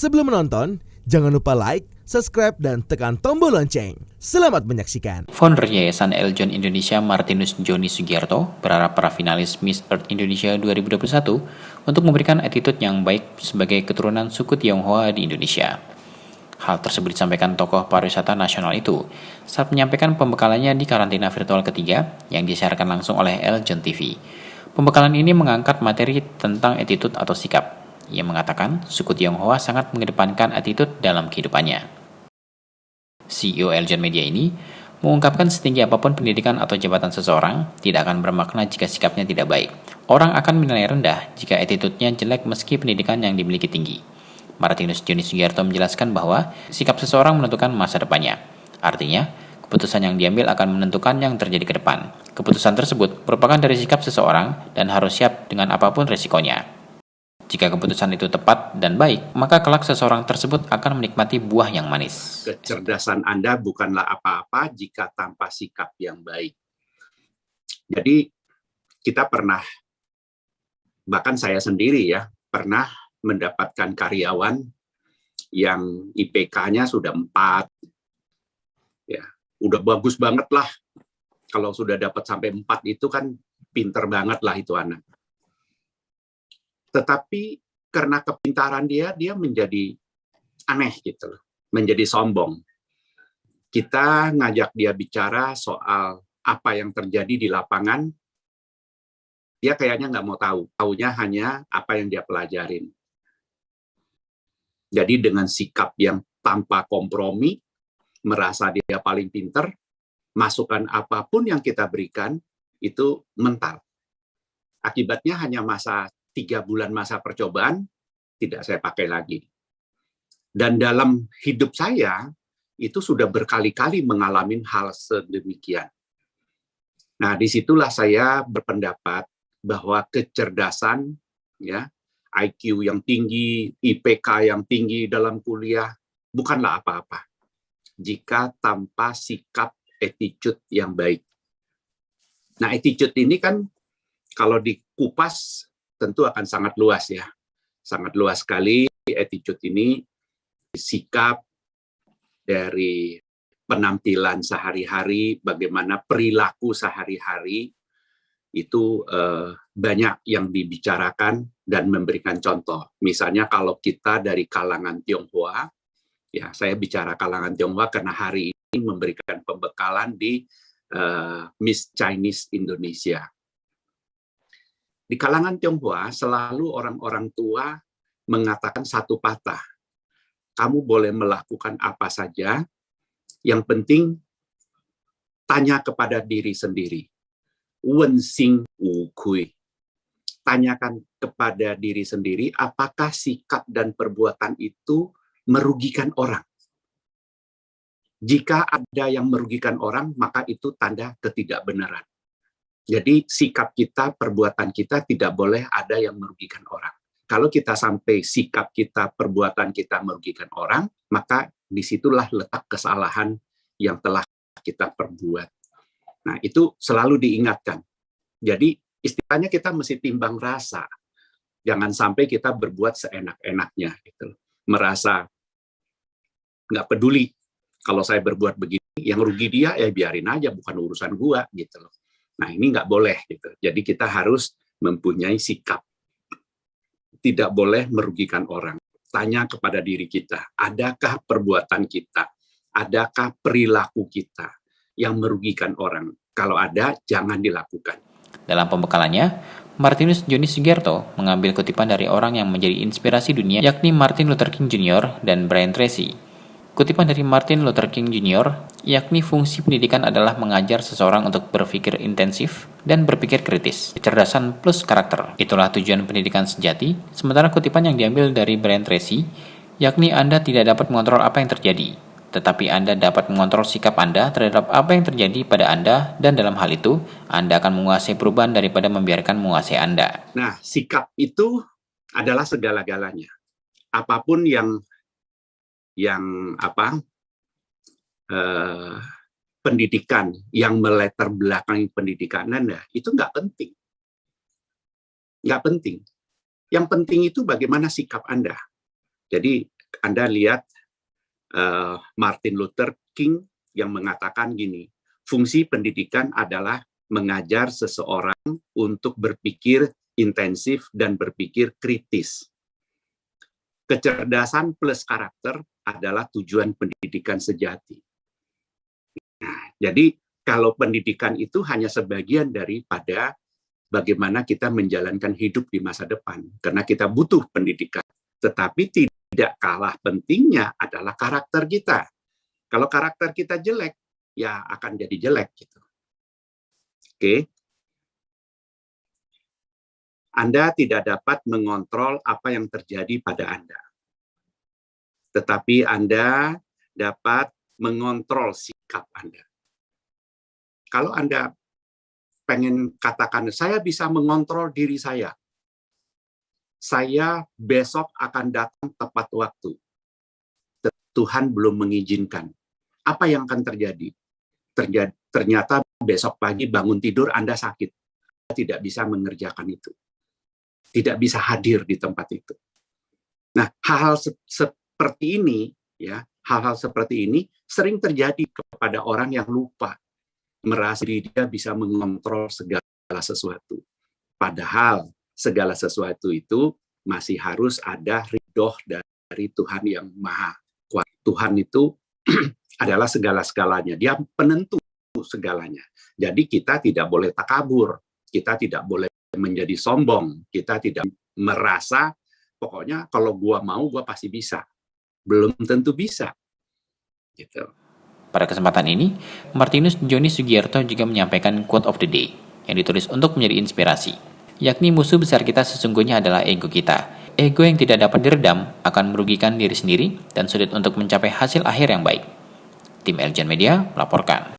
Sebelum menonton, jangan lupa like, subscribe, dan tekan tombol lonceng. Selamat menyaksikan. Founder Yayasan Eljon Indonesia Martinus Joni Sugiarto berharap para finalis Miss Earth Indonesia 2021 untuk memberikan attitude yang baik sebagai keturunan suku Tionghoa di Indonesia. Hal tersebut disampaikan tokoh pariwisata nasional itu saat menyampaikan pembekalannya di karantina virtual ketiga yang disiarkan langsung oleh Eljon TV. Pembekalan ini mengangkat materi tentang attitude atau sikap. Ia mengatakan suku Tionghoa sangat mengedepankan attitude dalam kehidupannya. CEO Eljon Media ini mengungkapkan setinggi apapun pendidikan atau jabatan seseorang, tidak akan bermakna jika sikapnya tidak baik. Orang akan menilai rendah jika attitude-nya jelek meski pendidikan yang dimiliki tinggi. Martinus Joni Sugiarto menjelaskan bahwa sikap seseorang menentukan masa depannya. Artinya, keputusan yang diambil akan menentukan yang terjadi ke depan. Keputusan tersebut merupakan dari sikap seseorang dan harus siap dengan apapun resikonya. Jika keputusan itu tepat dan baik, maka kelak seseorang tersebut akan menikmati buah yang manis. Kecerdasan Anda bukanlah apa-apa jika tanpa sikap yang baik. Jadi, kita pernah, bahkan saya sendiri ya, pernah mendapatkan karyawan yang IPK-nya sudah 4. Ya, udah bagus banget lah. Kalau sudah dapat sampai 4 itu kan pinter banget lah itu anak. Tetapi karena kepintaran dia menjadi aneh gitu loh, menjadi sombong. Kita ngajak dia bicara soal apa yang terjadi di lapangan, dia kayaknya nggak mau tahu. Taunya hanya apa yang dia pelajarin. Jadi dengan sikap yang tanpa kompromi, merasa dia paling pinter, masukan apapun yang kita berikan, itu mental. Akibatnya hanya 3 bulan masa percobaan, tidak saya pakai lagi. Dan dalam hidup saya, itu sudah berkali-kali mengalami hal sedemikian. Nah, disitulah saya berpendapat bahwa kecerdasan, ya, IQ yang tinggi, IPK yang tinggi dalam kuliah, bukanlah apa-apa jika tanpa sikap attitude yang baik. Nah, attitude ini kan kalau dikupas tentu akan sangat luas ya. Sangat luas sekali attitude ini, sikap dari penampilan sehari-hari, bagaimana perilaku sehari-hari, itu banyak yang dibicarakan dan memberikan contoh. Misalnya kalau kita dari kalangan Tionghoa, ya saya bicara kalangan Tionghoa karena hari ini memberikan pembekalan di Miss Chinese Indonesia. Di kalangan Tionghoa selalu orang-orang tua mengatakan satu patah, kamu boleh melakukan apa saja, yang penting tanya kepada diri sendiri. Wen Xing Wu Kui. Tanyakan kepada diri sendiri apakah sikap dan perbuatan itu merugikan orang. Jika ada yang merugikan orang, maka itu tanda ketidakbenaran. Jadi sikap kita, perbuatan kita tidak boleh ada yang merugikan orang. Kalau kita sampai sikap kita, perbuatan kita merugikan orang, maka disitulah letak kesalahan yang telah kita perbuat. Nah, itu selalu diingatkan. Jadi, istilahnya kita mesti timbang rasa. Jangan sampai kita berbuat seenak-enaknya. Gitu. Merasa nggak peduli. Kalau saya berbuat begini, yang rugi dia, ya biarin aja, bukan urusan gua. Gitu loh. Nah, ini nggak boleh. Gitu. Jadi, kita harus mempunyai sikap. Tidak boleh merugikan orang. Tanya kepada diri kita, adakah perbuatan kita, adakah perilaku kita yang merugikan orang. Kalau ada, jangan dilakukan. Dalam pembekalannya, Martinus Joni Sugiarto mengambil kutipan dari orang yang menjadi inspirasi dunia, yakni Martin Luther King Jr. dan Brian Tracy. Kutipan dari Martin Luther King Jr., yakni fungsi pendidikan adalah mengajar seseorang untuk berpikir intensif dan berpikir kritis, kecerdasan plus karakter. Itulah tujuan pendidikan sejati. Sementara kutipan yang diambil dari Brian Tracy, yakni Anda tidak dapat mengontrol apa yang terjadi, tetapi Anda dapat mengontrol sikap Anda terhadap apa yang terjadi pada Anda, dan dalam hal itu, Anda akan menguasai perubahan daripada membiarkan menguasai Anda. Nah, sikap itu adalah segala-galanya. Apapun yang pendidikan, yang melatar belakangi pendidikan Anda, itu nggak penting. Nggak penting. Yang penting itu bagaimana sikap Anda. Jadi, Anda lihat Martin Luther King yang mengatakan gini, fungsi pendidikan adalah mengajar seseorang untuk berpikir intensif dan berpikir kritis. Kecerdasan plus karakter adalah tujuan pendidikan sejati. Nah, jadi kalau pendidikan itu hanya sebagian daripada bagaimana kita menjalankan hidup di masa depan, karena kita butuh pendidikan. Tetapi tidak kalah pentingnya adalah karakter kita. Kalau karakter kita jelek, ya akan jadi jelek gitu. Oke. Anda tidak dapat mengontrol apa yang terjadi pada Anda. Tetapi Anda dapat mengontrol sikap Anda. Kalau Anda pengen katakan, saya bisa mengontrol diri saya besok akan datang tepat waktu. Tuhan belum mengizinkan. Apa yang akan terjadi? Ternyata besok pagi bangun tidur Anda sakit. Anda tidak bisa mengerjakan itu. Tidak bisa hadir di tempat itu. Nah, hal-hal seperti ini, ya, hal-hal seperti ini sering terjadi kepada orang yang lupa merasa diri dia bisa mengontrol segala sesuatu. Padahal segala sesuatu itu masih harus ada ridho dari Tuhan yang maha kuat. Tuhan itu adalah segala-segalanya. Dia penentu segalanya. Jadi kita tidak boleh takabur. Kita tidak boleh menjadi sombong. Kita tidak merasa, pokoknya kalau gua mau, gua pasti bisa. Belum tentu bisa. Gitu. Pada kesempatan ini, Martinus Johnny Sugierto juga menyampaikan quote of the day yang ditulis untuk menjadi inspirasi, yakni musuh besar kita sesungguhnya adalah ego kita. Ego yang tidak dapat diredam akan merugikan diri sendiri dan sulit untuk mencapai hasil akhir yang baik. Tim Eljan Media melaporkan.